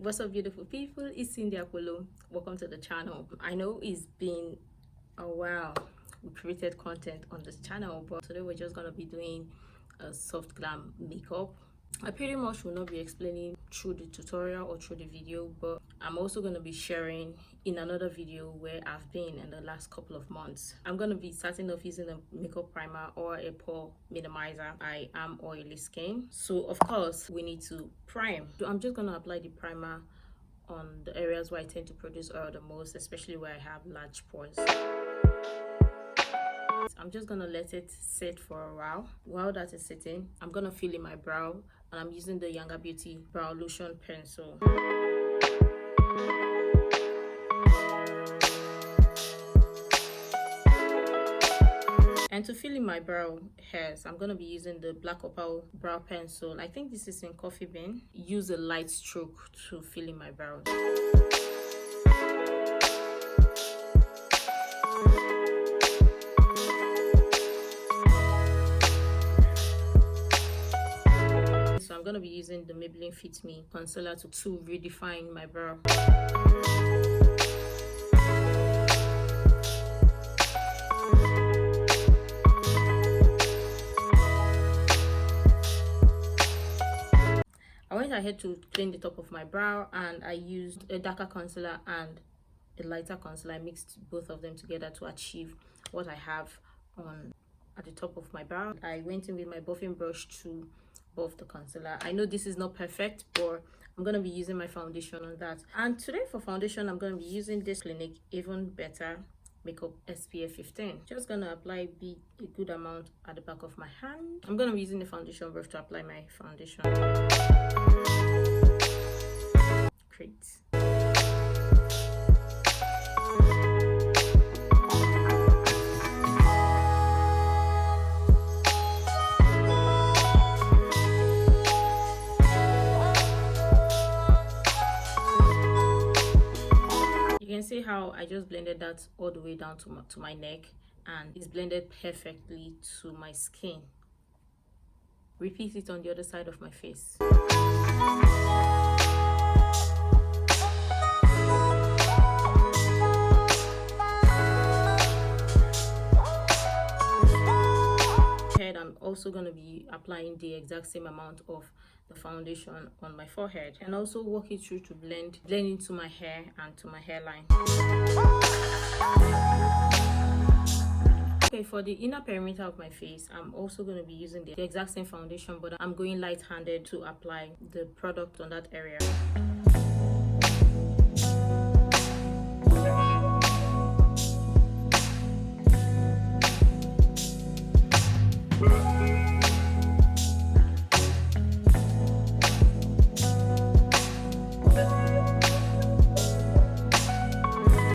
What's up, beautiful people? It's SINDYAKPOLO. Welcome to the channel. I know it's been a while we created content on this channel, but today we're just gonna be doing a soft glam makeup. I pretty much will not be explaining through the tutorial or through the video, but I'm also going to be sharing in another video where I've been in the last couple of months. I'm going to be starting off using a makeup primer or a pore minimizer. I am oily skin, so of course we need to prime. So I'm just going to apply the primer on the areas where I tend to produce oil the most, especially where I have large pores. I'm just gonna let it sit for a while. While that is sitting, I'm gonna fill in my brow, and I'm using the Younger Beauty brow lotion pencil. And to fill in my brow hairs, I'm gonna be using the Black Opal brow pencil. I think this is in Coffee Bean. Use a light stroke to fill in my brows. So I'm going to be using the Maybelline Fit Me concealer to redefine my brow. I went ahead to clean the top of my brow, and I used a darker concealer and a lighter concealer. I mixed both of them together to achieve what I have on at the top of my brow. I went in with my buffing brush to buff the concealer. I know this is not perfect, but I'm going to be using my foundation on that. And today for foundation, I'm going to be using this Clinique Even Better Makeup SPF 15. Just going to apply a good amount at the back of my hand. I'm going to be using the foundation brush to apply my foundation. Great. You can see how I just blended that all the way down to my neck, and it's blended perfectly to my skin. Repeat it on the other side of my face. I'm also going to be applying the exact same amount of the foundation on my forehead, and also walk it through to blend into my hair and to my hairline. Okay, for the inner perimeter of my face, I'm also going to be using the exact same foundation, but I'm going light-handed to apply the product on that area.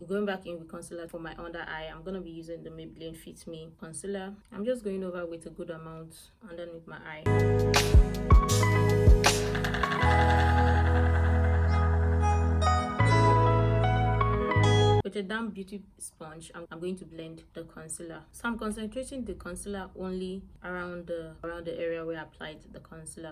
Going back in with concealer for my under eye, I'm going to be using the Maybelline Fit Me concealer. I'm just going over with a good amount underneath my eye. With a damp beauty sponge, I'm going to blend the concealer. So I'm concentrating the concealer only around the area where I applied the concealer.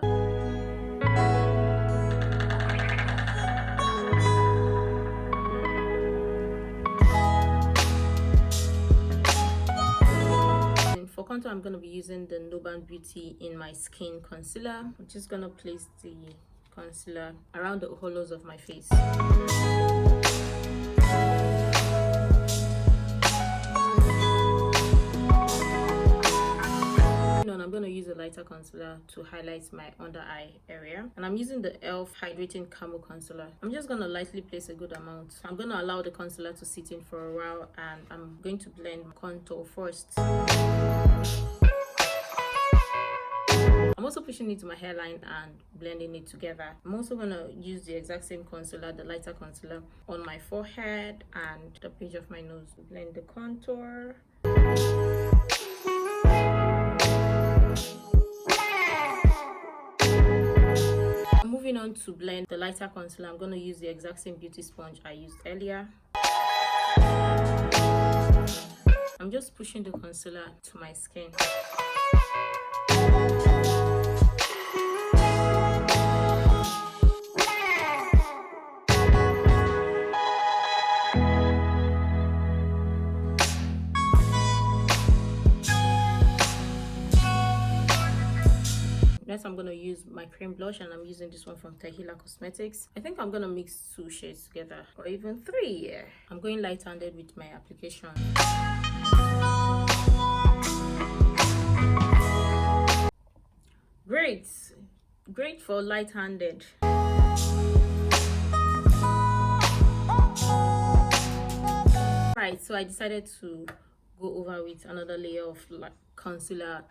For contour, I'm going to be using the Noban Beauty In My Skin concealer. I'm just going to place the concealer around the hollows of my face. I'm going to use a lighter concealer to highlight my under eye area, and I'm using the e.l.f. Hydrating Camo Concealer. I'm just going to lightly place a good amount. I'm going to allow the concealer to sit in for a while, and I'm going to blend contour first. I'm also pushing it to my hairline and blending it together. I'm also going to use the exact same concealer, the lighter concealer, on my forehead and the bridge of my nose to blend the contour. Moving on to blend the lighter concealer, I'm going to use the exact same beauty sponge I used earlier. I'm just pushing the concealer to my skin. Next, I'm gonna use my cream blush, and I'm using this one from Tehila Cosmetics. I think I'm gonna mix 2 shades together, or even 3. Yeah, I'm going light-handed with my application. Great for light-handed. Right, so I decided to go over with another layer of concealer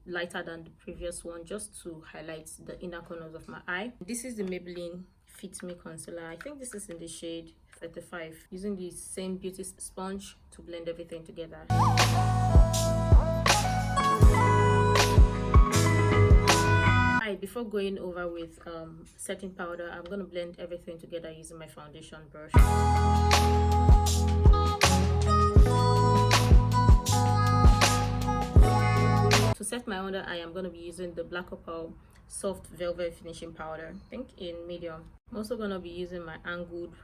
lighter than the previous one, just to highlight the inner corners of my eye. This is the Maybelline Fit Me concealer. I think this is in the shade 35. Using the same beauty sponge to blend everything together. Right, before going over with setting powder, I'm gonna blend everything together using my foundation brush. To set my under eye, I'm going to be using the Black Opal Soft Velvet Finishing Powder, I think in medium. I'm also going to be using my angled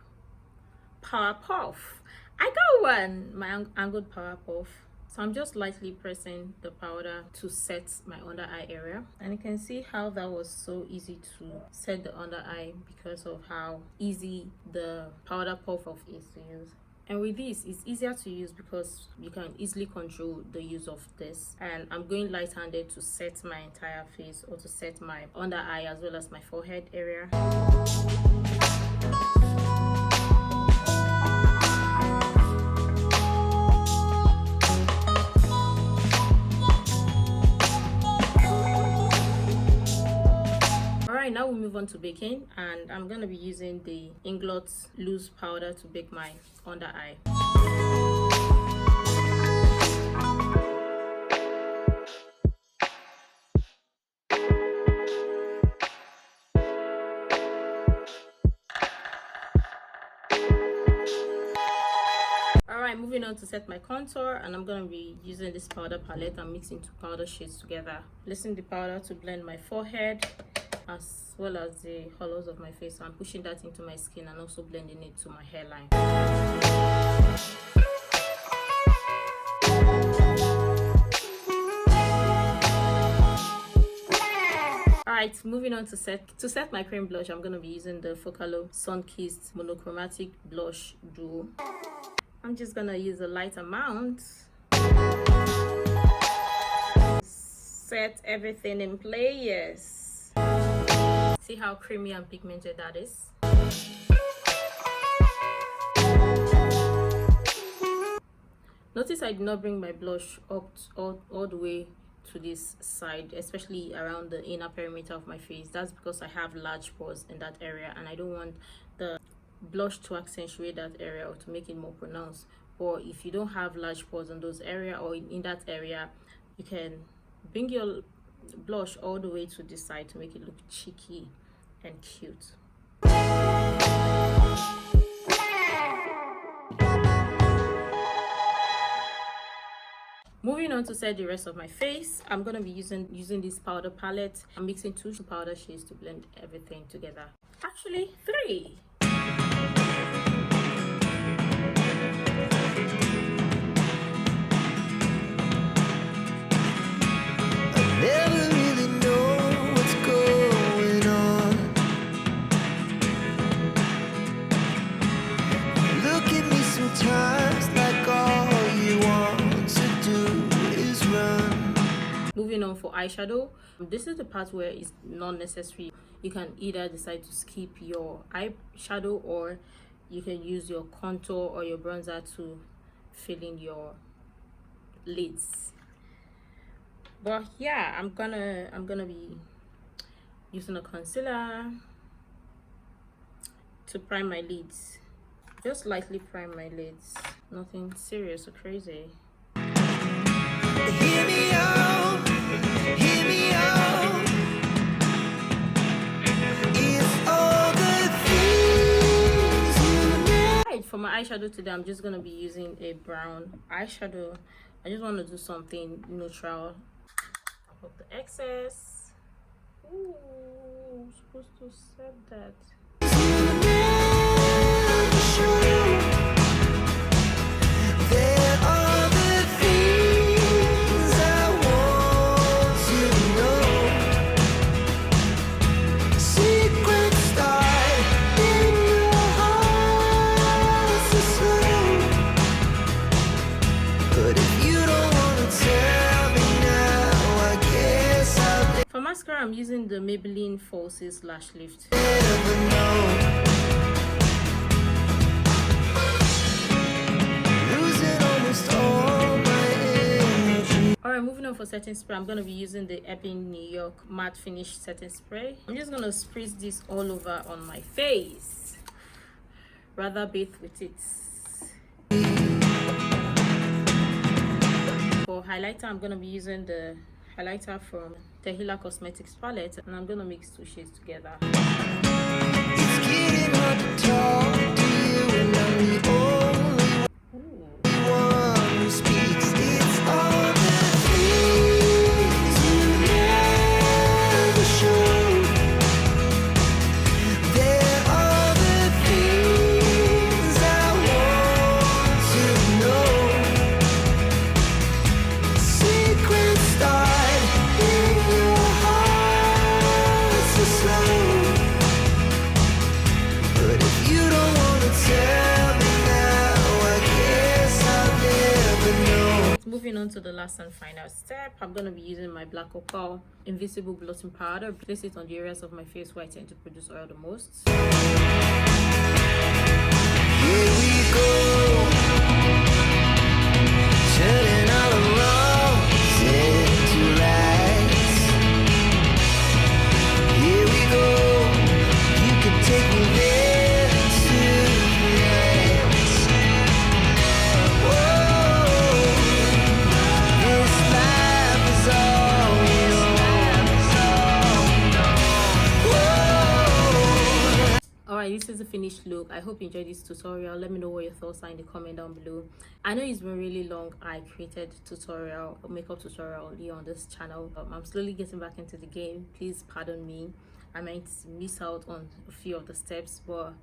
Power Puff. I got one! My angled Power Puff. So I'm just lightly pressing the powder to set my under eye area. And you can see how that was so easy to set the under eye because of how easy the powder puff off is to use. And with this, it's easier to use because you can easily control the use of this. And I'm going light-handed to set my entire face, or to set my under eye as well as my forehead area. Now we move on to baking, and I'm going to be using the Inglot loose powder to bake my under eye. Alright, moving on to set my contour, and I'm going to be using this powder palette. I'm mixing 2 powder shades together, placing the powder to blend my forehead as well as the hollows of my face. So I'm pushing that into my skin and also blending it to my hairline. Alright, moving on to set my cream blush. I'm going to be using the Focalo Sun Kissed Monochromatic Blush Duo. I'm just going to use a light amount. Set everything in place. See how creamy and pigmented that is. Notice I did not bring my blush up all the way to this side, especially around the inner perimeter of my face. That's because I have large pores in that area, and I don't want the blush to accentuate that area or to make it more pronounced. Or if you don't have large pores in those area or in that area, you can bring your blush all the way to this side to make it look cheeky and cute. Moving on to set the rest of my face, I'm going to be using this powder palette. I'm mixing 2 powder shades to blend everything together. Actually 3. Moving on for eyeshadow, this is the part where it's not necessary. You can either decide to skip your eyeshadow, or you can use your contour or your bronzer to fill in your lids. But yeah, I'm gonna be using a concealer to prime my lids. Just lightly prime my lids, nothing serious or crazy. Hear me out, hear me out. It's all the things you know. Right, for my eyeshadow today, I'm just gonna be using a brown eyeshadow. I just want to do something neutral. Put the excess. Ooh, I'm supposed to set that. mascara, I'm using the Maybelline Falsies Lash Lift. Alright, moving on for setting spray, I'm going to be using the Epping New York Matte Finish Setting Spray. I'm just going to spritz this all over on my face. Rather bathe with it. For highlighter, I'm going to be using the highlighter from Tehila Cosmetics palette, and I'm going to mix two shades together. It's getting hard to talk to you, and I'm the only one who speaks. It's all the things you never show. There are the things I want to know. Secrets start in your heart so slow. But if you don't want to tell me now, I guess I'll never know. Moving on to the last and final step, I'm going to be using my Black Opal Invisible Blotting Powder. Place it on the areas of my face where I tend to produce oil the most. Here we go, turning all around into lights. Here we go, you can take me there tonight. Whoa, this life is all we know. Alright, this is the finished look. I hope you enjoyed this tutorial. Let me know what your thoughts are in the comment down below. I know it's been really long. I created a makeup tutorial here on this channel. I'm slowly getting back into the game. Please pardon me. I might miss out on a few of the steps, but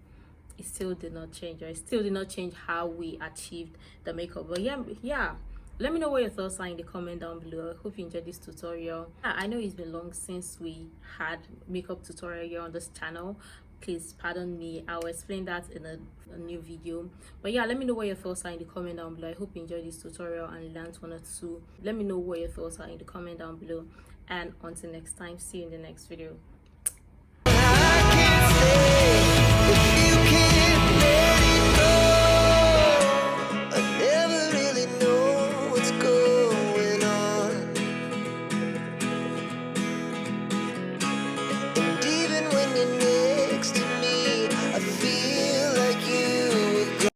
it still did not change. It still did not change how we achieved the makeup. But yeah, let me know what your thoughts are in the comment down below. I hope you enjoyed this tutorial. I know it's been long since we had makeup tutorial here on this channel. Please pardon me. I'll explain that in a new video. But yeah, let me know what your thoughts are in the comment down below. I hope you enjoyed this tutorial and learned one or two. Let me know what your thoughts are in the comment down below. And until next time, see you in the next video.